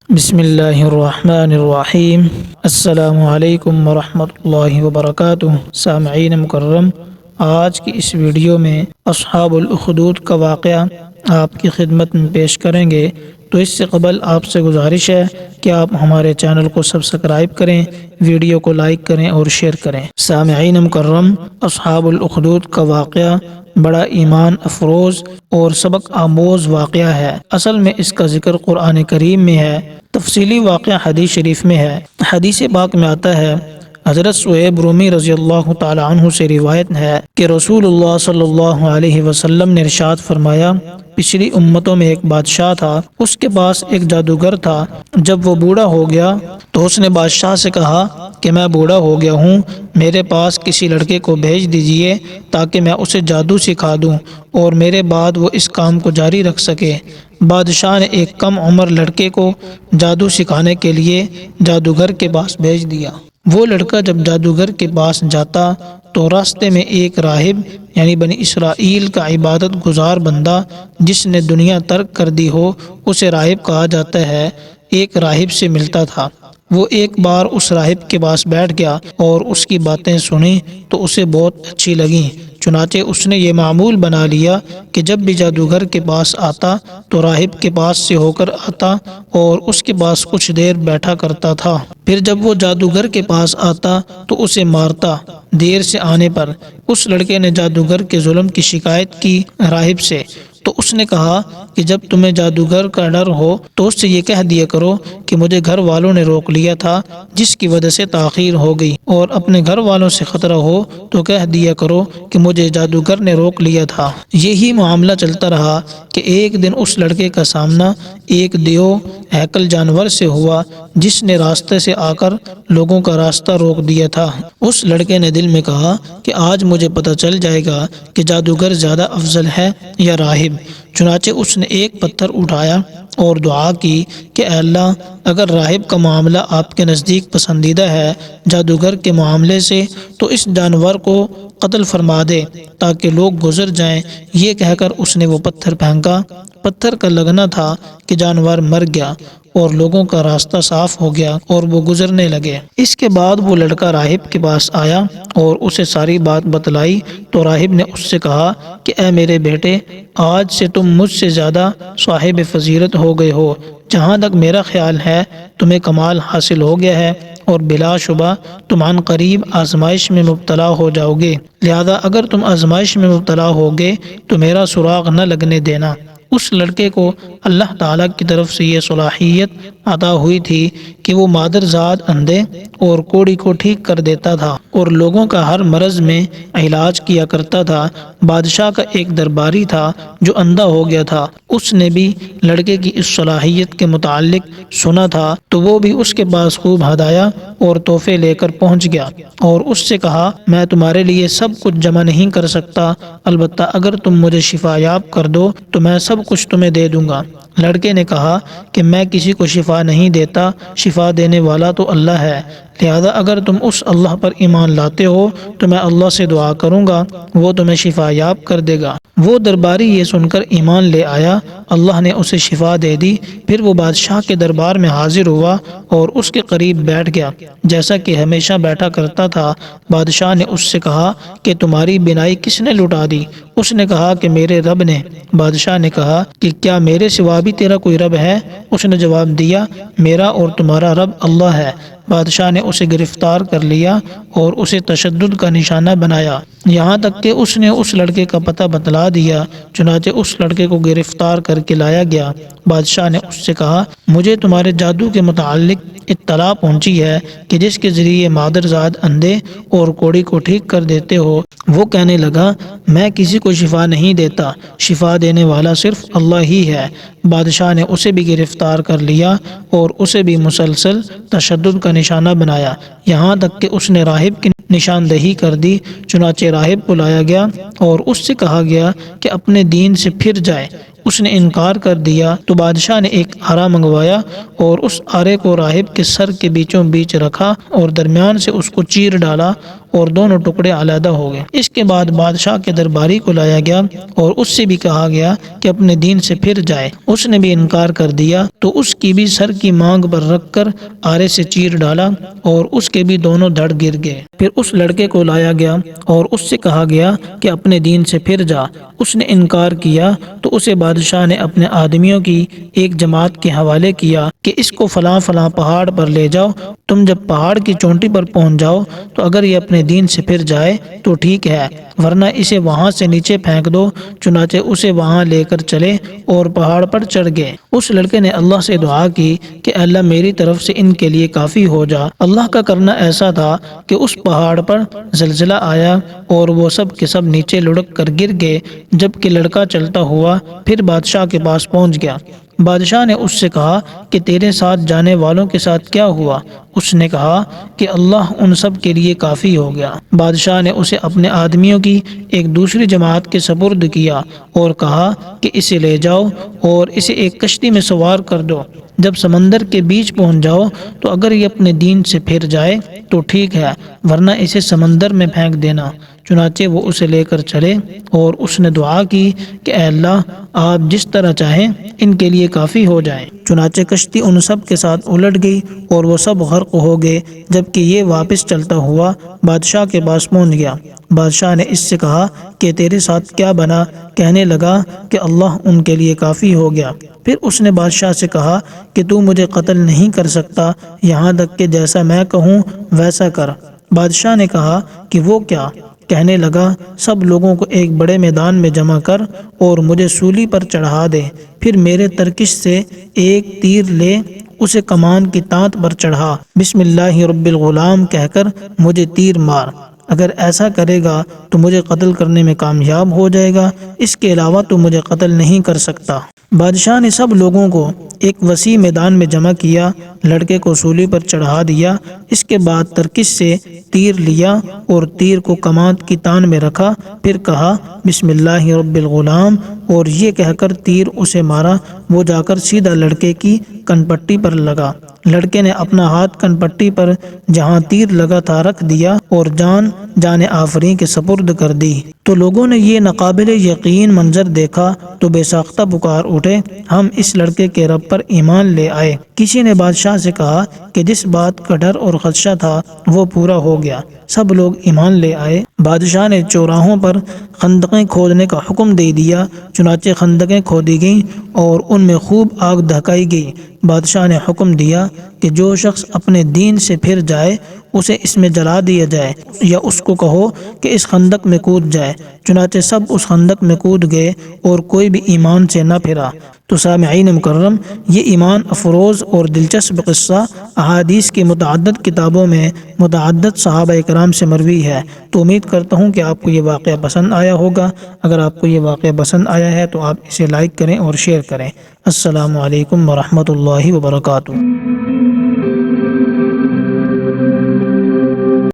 بسم اللہ الرحمن الرحیم۔ السلام علیکم ورحمۃ اللہ وبرکاتہ۔ سامعین مکرم، آج کی اس ویڈیو میں اصحاب الاخدود کا واقعہ آپ کی خدمت میں پیش کریں گے، تو اس سے قبل آپ سے گزارش ہے کہ آپ ہمارے چینل کو سبسکرائب کریں، ویڈیو کو لائک کریں اور شیئر کریں۔ سامعین مکرم، اصحاب الاخدود کا واقعہ بڑا ایمان افروز اور سبق آموز واقعہ ہے۔ اصل میں اس کا ذکر قرآن کریم میں ہے، تفصیلی واقعہ حدیث شریف میں ہے۔ حدیث پاک میں آتا ہے، حضرت صہیب رومی رضی اللہ تعالی عنہ سے روایت ہے کہ رسول اللہ صلی اللہ علیہ وسلم نے ارشاد فرمایا، پچھلی امتوں میں ایک بادشاہ تھا، اس کے پاس ایک جادوگر تھا۔ جب وہ بوڑھا ہو گیا تو اس نے بادشاہ سے کہا کہ میں بوڑھا ہو گیا ہوں، میرے پاس کسی لڑکے کو بھیج دیجئے تاکہ میں اسے جادو سکھا دوں اور میرے بعد وہ اس کام کو جاری رکھ سکے۔ بادشاہ نے ایک کم عمر لڑکے کو جادو سکھانے کے لیے جادوگر کے پاس بھیج دیا۔ وہ لڑکا جب جادوگر کے پاس جاتا تو راستے میں ایک راہب یعنی بنی اسرائیل کا عبادت گزار بندہ جس نے دنیا ترک کر دی ہو، اسے راہب کہا جاتا ہے، ایک راہب سے ملتا تھا۔ وہ ایک بار اس راہب کے پاس بیٹھ گیا اور اس کی باتیں سنی تو اسے بہت اچھی لگیں، چنانچہ اس نے یہ معمول بنا لیا کہ جب بھی جادوگر کے پاس آتا تو راہب کے پاس سے ہو کر آتا اور اس کے پاس کچھ دیر بیٹھا کرتا تھا۔ پھر جب وہ جادوگر کے پاس آتا تو اسے مارتا۔ دیر سے آنے پر اس لڑکے نے جادوگر کے ظلم کی شکایت کی راہب سے، تو اس نے کہا کہ جب تمہیں جادوگر کا ڈر ہو تو اس سے یہ کہہ دیا کرو کہ مجھے گھر والوں نے روک لیا تھا جس کی وجہ سے تاخیر ہو گئی، اور اپنے گھر والوں سے خطرہ ہو تو کہہ دیا کرو کہ مجھے جادوگر نے روک لیا تھا۔ یہی معاملہ چلتا رہا کہ ایک دن اس لڑکے کا سامنا ایک دیو ہیکل جانور سے ہوا جس نے راستے سے آ کر لوگوں کا راستہ روک دیا تھا۔ اس لڑکے نے دل میں کہا کہ آج مجھے پتہ چل جائے گا کہ جادوگر زیادہ افضل ہے یا راہب۔ چنانچہ اس نے ایک پتھر اٹھایا اور دعا کی کہ اے اللہ، اگر راہب کا معاملہ آپ کے نزدیک پسندیدہ ہے جادوگر کے معاملے سے تو اس جانور کو قتل فرما دے تاکہ لوگ گزر جائیں۔ یہ کہہ کر اس نے وہ پتھر پھینکا۔ پتھر کا لگنا تھا کہ جانور مر گیا اور لوگوں کا راستہ صاف ہو گیا اور وہ گزرنے لگے۔ اس کے بعد وہ لڑکا راہب کے پاس آیا اور اسے ساری بات بتلائی تو راہب نے اس سے کہا کہ اے میرے بیٹے، آج سے تم مجھ سے زیادہ صاحب فضیلت ہو گئے ہو۔ جہاں تک میرا خیال ہے تمہیں کمال حاصل ہو گیا ہے اور بلا شبہ تم عن قریب آزمائش میں مبتلا ہو جاؤ گے، لہذا اگر تم آزمائش میں مبتلا ہوگے تو میرا سراغ نہ لگنے دینا۔ اس لڑکے کو اللہ تعالیٰ کی طرف سے یہ صلاحیت عطا ہوئی تھی کہ وہ مادرزاد اندھے اور کوڑی کو ٹھیک کر دیتا تھا اور لوگوں کا ہر مرض میں علاج کیا کرتا تھا۔ بادشاہ کا ایک درباری تھا جو اندھا ہو گیا تھا، اس نے بھی لڑکے کی اس صلاحیت کے متعلق سنا تھا تو وہ بھی اس کے پاس خوب ہدایہ اور تحفے لے کر پہنچ گیا اور اس سے کہا، میں تمہارے لیے سب کچھ جمع نہیں کر سکتا، البتہ اگر تم مجھے شفا یاب کر دو تو میں سب کچھ تمہیں دے دوں گا۔ لڑکے نے کہا کہ میں کسی کو شفا نہیں دیتا، شفا دینے والا تو اللہ ہے، لہذا اگر تم اس اللہ پر ایمان لاتے ہو تو میں اللہ سے دعا کروں گا، وہ تمہیں شفا یاب کر دے گا۔ وہ درباری یہ سن کر ایمان لے آیا، اللہ نے اسے شفا دے دی۔ پھر وہ بادشاہ کے دربار میں حاضر ہوا اور اس کے قریب بیٹھ گیا جیسا کہ ہمیشہ بیٹھا کرتا تھا۔ بادشاہ نے اس سے کہا کہ تمہاری بینائی کس نے لٹا دی؟ اس نے کہا کہ میرے رب نے۔ بادشاہ نے کہا کہ کیا میرے سوا بھی تیرا کوئی رب ہے؟ اس نے جواب دیا، میرا اور تمہارا رب اللہ ہے۔ بادشاہ نے اسے گرفتار کر لیا اور اسے تشدد کا نشانہ بنایا، یہاں تک کہ اس نے اس لڑکے کا پتہ بتلا دیا۔ چنانچہ اس لڑکے کو گرفتار کر کے لایا گیا۔ بادشاہ نے اس سے کہا، مجھے تمہارے جادو کے متعلق اطلاع پہنچی ہے کہ جس کے ذریعے مادرزاد اندھے اور کوڑی کو ٹھیک کر دیتے ہو۔ وہ کہنے لگا، میں کسی کو شفا نہیں دیتا، شفا دینے والا صرف اللہ ہی ہے۔ بادشاہ نے اسے بھی گرفتار کر لیا اور اسے بھی مسلسل تشدد کا نشانہ بنایا، یہاں تک کہ اس نے راہب کی نشاندہی کر دی۔ چنانچہ راہب کو لایا گیا اور اس سے کہا گیا کہ اپنے دین سے پھر جائے۔ اس نے انکار کر دیا تو بادشاہ نے ایک آرا منگوایا اور اس آرے کو راہب کے سر کے بیچوں بیچ رکھا اور درمیان سے اس کو چیر ڈالا اور دونوں ٹکڑے علیحدہ ہو گئے۔ اس کے بعد بادشاہ کے درباری کو لایا گیا اور اس سے بھی کہا گیا کہ اپنے دین سے پھر جائے۔ اس نے بھی انکار کر دیا تو اس کی بھی سر کی مانگ پر رکھ کر آرے سے چیر ڈالا اور اس کے بھی دونوں دھڑ گر گئے۔ پھر اس لڑکے کو لایا گیا اور اس سے کہا گیا کہ اپنے دین سے پھر جا۔ اس نے انکار کیا تو اسے بادشاہ نے اپنے آدمیوں کی ایک جماعت کے حوالے کیا کہ اس کو فلاں فلاں پہاڑ پر لے جاؤ۔ تم جب پہاڑ کی چوٹی پر پہنچ جاؤ تو اگر یہ اپنے دین سے پھر جائے تو ٹھیک ہے، ورنہ اسے وہاں سے نیچے پھینک دو۔ چنانچہ اسے وہاں لے کر چلے اور پہاڑ پر چڑھ گئے۔ اس لڑکے نے اللہ سے دعا کی کہ اے اللہ میری طرف سے ان کے لیے کافی ہو جا۔ اللہ کا کرنا ایسا تھا کہ اس پہاڑ پر زلزلہ آیا اور وہ سب کے سب نیچے لڑک کر گر گئے، جبکہ لڑکا چلتا ہوا پھر بادشاہ کے پاس پہنچ گیا۔ بادشاہ نے اس سے کہا کہ تیرے ساتھ جانے والوں کے ساتھ کیا ہوا؟ اس نے کہا کہ اللہ ان سب کے لیے کافی ہو گیا۔ بادشاہ نے اسے اپنے آدمیوں کی ایک دوسری جماعت کے سپرد کیا اور کہا کہ اسے لے جاؤ اور اسے ایک کشتی میں سوار کر دو۔ جب سمندر کے بیچ پہنچ جاؤ تو اگر یہ اپنے دین سے پھر جائے تو ٹھیک ہے، ورنہ اسے سمندر میں پھینک دینا۔ چنانچہ وہ اسے لے کر چلے اور اس نے دعا کی کہ اے اللہ آپ جس طرح چاہیں ان کے لیے کافی ہو جائیں۔ چنانچہ کشتی ان سب کے ساتھ الٹ گئی اور وہ سب غرق ہو گئے، جبکہ یہ واپس چلتا ہوا بادشاہ کے پاس پہنچ گیا۔ بادشاہ نے اس سے کہا کہ تیرے ساتھ کیا بنا؟ کہنے لگا کہ اللہ ان کے لیے کافی ہو گیا۔ پھر اس نے بادشاہ سے کہا کہ تو مجھے قتل نہیں کر سکتا، یہاں تک کہ جیسا میں کہوں ویسا کر۔ بادشاہ نے کہا کہ وہ کیا؟ کہنے لگا سب لوگوں کو ایک بڑے میدان میں جمع کر اور مجھے سولی پر چڑھا دے، پھر میرے ترکش سے ایک تیر لے اسے کمان کی تانت پر چڑھا، بسم اللہ رب الغلام کہہ کر مجھے تیر مار۔ اگر ایسا کرے گا تو مجھے قتل کرنے میں کامیاب ہو جائے گا، اس کے علاوہ تو مجھے قتل نہیں کر سکتا۔ بادشاہ نے سب لوگوں کو ایک وسیع میدان میں جمع کیا، لڑکے کو سولی پر چڑھا دیا، اس کے بعد ترکش سے تیر لیا اور تیر کو کمان کی تان میں رکھا، پھر کہا بسم اللہ رب الغلام اور یہ کہہ کر تیر اسے مارا۔ وہ جا کر سیدھا لڑکے کی کن پٹی پر لگا۔ لڑکے نے اپنا ہاتھ کن پٹی پر جہاں تیر لگا تھا رکھ دیا اور جان آفرین کے سپرد کر دی۔ تو لوگوں نے یہ ناقابل یقین منظر دیکھا تو بے ساختہ پکار اٹھے، ہم اس لڑکے کے رب پر ایمان لے آئے۔ کسی نے بادشاہ سے کہا کہ جس بات کا ڈر اور خدشہ تھا وہ پورا ہو گیا، سب لوگ ایمان لے آئے۔ بادشاہ نے چوراہوں پر خندقیں کھودنے کا حکم دے دیا، چنانچہ خندقیں کھودی گئیں اور ان میں خوب آگ دھکائی گئی۔ بادشاہ نے حکم دیا کہ جو شخص اپنے دین سے پھر جائے اسے اس میں جلا دیا جائے، یا اس کو کہو کہ اس خندق میں کود جائے۔ چنانچہ سب اس خندق میں کود گئے اور کوئی بھی ایمان سے نہ پھرا۔ تو سامعین مکرم، یہ ایمان افروز اور دلچسپ قصہ احادیث کی متعدد کتابوں میں متعدد صحابہ کرام سے مروی ہے۔ تو امید کرتا ہوں کہ آپ کو یہ واقعہ پسند آیا ہوگا۔ اگر آپ کو یہ واقعہ پسند آیا ہے تو آپ اسے لائک کریں اور شیئر کریں۔ السلام علیکم ورحمۃ اللہ وبرکاتہ۔